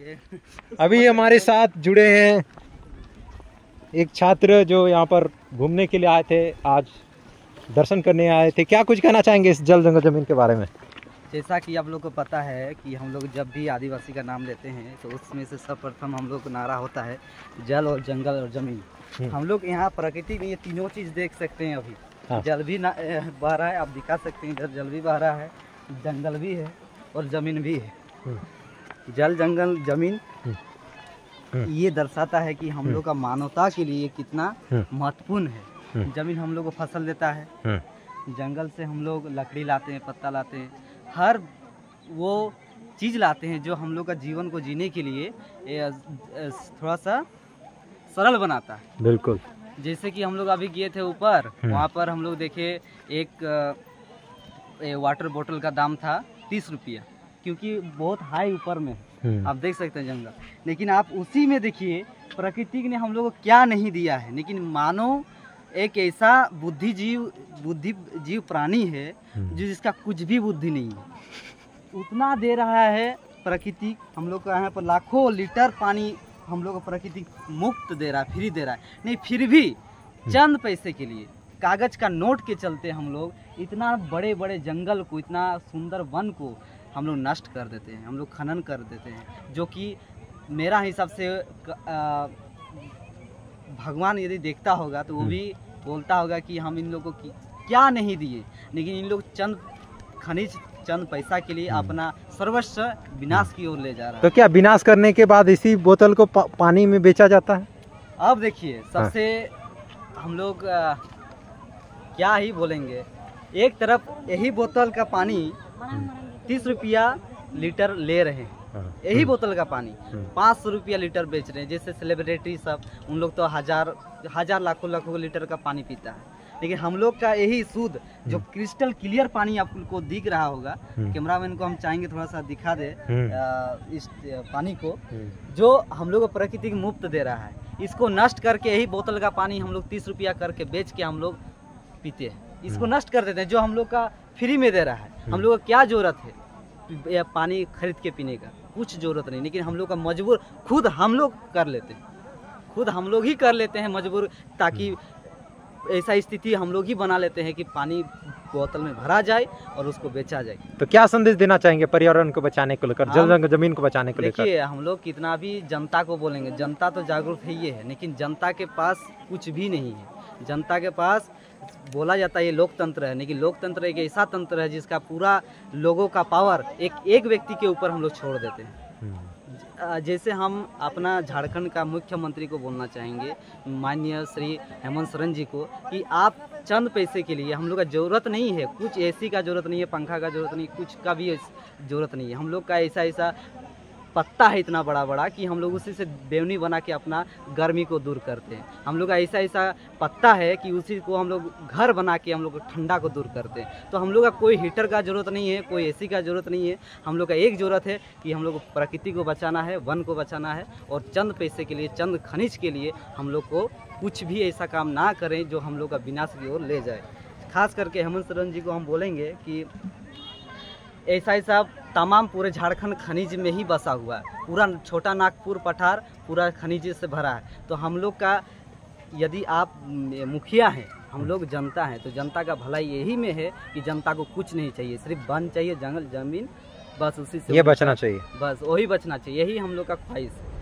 अभी हमारे साथ जुड़े हैं एक छात्र जो यहाँ पर घूमने के लिए आए थे, आज दर्शन करने आए थे। क्या कुछ कहना चाहेंगे इस जल जंगल जमीन के बारे में? जैसा कि आप लोग को पता है कि हम लोग जब भी आदिवासी का नाम लेते हैं तो उसमें से सर्वप्रथम हम लोग को नारा होता है जल और जंगल और जमीन। हम लोग यहाँ प्रकृति में ये तीनों चीज़ देख सकते हैं। अभी हाँ। जल भी बह रहा है, आप दिखा सकते हैं, इधर जल भी बह रहा है, जंगल भी है और ज़मीन भी है। जल जंगल जमीन ये दर्शाता है कि हम लोग का मानवता के लिए कितना महत्वपूर्ण है। जमीन हम लोग को फसल देता है, जंगल से हम लोग लकड़ी लाते हैं, पत्ता लाते हैं, हर वो चीज़ लाते हैं जो हम लोग का जीवन को जीने के लिए थोड़ा सा सरल बनाता है। बिल्कुल। जैसे कि हम लोग अभी गए थे ऊपर, वहाँ पर हम लोग देखे एक वाटर बोतल का दाम था 30 रुपया, क्योंकि बहुत हाई ऊपर में आप देख सकते हैं जंगल। लेकिन आप उसी में देखिए प्रकृति ने हम लोग को क्या नहीं दिया है। लेकिन मानव एक ऐसा बुद्धि प्राणी है जो जिसका कुछ भी बुद्धि नहीं है, उतना दे रहा है प्रकृति। हम लोग को यहाँ पर लाखों लीटर पानी हम लोग को प्रकृति मुफ्त दे रहा है, फ्री दे रहा है। नहीं, फिर भी चंद पैसे के लिए कागज का नोट के चलते हम लोग इतना बड़े बड़े जंगल को, इतना सुंदर वन को हम लोग नष्ट कर देते हैं, हम लोग खनन कर देते हैं। जो कि मेरा हिसाब से भगवान यदि देखता होगा तो वो भी बोलता होगा कि हम इन लोगों को क्या नहीं दिए। लेकिन इन लोग चंद खनिज, चंद पैसा के लिए अपना सर्वस्व विनाश की ओर ले जा रहा है। तो क्या विनाश करने के बाद इसी बोतल को पानी में बेचा जाता है? अब देखिए, सबसे हम लोग क्या ही बोलेंगे। एक तरफ यही बोतल का पानी 30 रुपया लीटर ले रहे हैं, यही बोतल का पानी 500 रुपया लीटर बेच रहे हैं। जैसे सेलिब्रिटी सब, उन लोग तो हजार लाखों लीटर का पानी पीता है। लेकिन हम लोग का यही शुद्ध जो क्रिस्टल क्लियर पानी आपको दिख रहा होगा, कैमरामैन को हम चाहेंगे थोड़ा सा दिखा दे इस पानी को, जो हम लोग को प्रकृति मुफ्त दे रहा है। इसको नष्ट करके यही बोतल का पानी हम लोग 30 रुपया करके बेच के हम लोग पीते हैं। इसको नष्ट कर देते हैं, जो हम लोग का फ्री में दे रहा है। हम लोग का क्या जरूरत है या पानी खरीद के पीने का? कुछ जरूरत नहीं। लेकिन हम लोग का मजबूर खुद हम लोग कर लेते हैं, खुद हम लोग ही कर लेते हैं मजबूर, ताकि ऐसा स्थिति हम लोग ही बना लेते हैं कि पानी बोतल में भरा जाए और उसको बेचा जाए। तो क्या संदेश देना चाहेंगे पर्यावरण को बचाने को लेकर, जल जंगल जमीन को बचाने को लेकर? देखिए, हम लोग कितना भी जनता को बोलेंगे, जनता तो जागरूक है ये है, लेकिन जनता के पास कुछ भी नहीं है। जनता के पास बोला जाता है ये लोकतंत्र है, लेकिन लोकतंत्र एक ऐसा तंत्र है जिसका पूरा लोगों का पावर एक व्यक्ति के ऊपर हम लोग छोड़ देते हैं। जैसे हम अपना झारखंड का मुख्यमंत्री को बोलना चाहेंगे, माननीय श्री हेमंत सोरेन जी को, कि आप चंद पैसे के लिए, हम लोग का ज़रूरत नहीं है, कुछ एसी का ज़रूरत नहीं है, पंखा का ज़रूरत नहीं, कुछ का भी ज़रूरत नहीं है। हम लोग का ऐसा पत्ता है इतना बड़ा बड़ा कि हम लोग उसी से बेवनी बना के अपना गर्मी को दूर करते हैं। हम लोग का ऐसा पत्ता है कि उसी को हम लोग घर बना के हम लोग ठंडा को दूर करते हैं। तो हम लोग का कोई हीटर का ज़रूरत नहीं है, कोई एसी का ज़रूरत नहीं है। हम लोग का एक ज़रूरत है कि हम लोग को प्रकृति को बचाना है, वन को बचाना है, और चंद पैसे के लिए, चंद खनिज के लिए हम लोग को कुछ भी ऐसा काम ना करें जो हम लोग का विनाश की ओर ले जाए। खास करके हेमंत सोरेन जी को हम बोलेंगे कि ऐसा तमाम पूरे झारखंड खनिज में ही बसा हुआ है। पूरा छोटा नागपुर पठार पूरा खनिज से भरा है। तो हम लोग का, यदि आप मुखिया हैं, हम लोग जनता हैं, तो जनता का भलाई यही में है कि जनता को कुछ नहीं चाहिए, सिर्फ वन चाहिए, जंगल जमीन, बस उसी से ये बचना चाहिए, बस वही बचना चाहिए। यही हम लोग का ख्वाहिश है।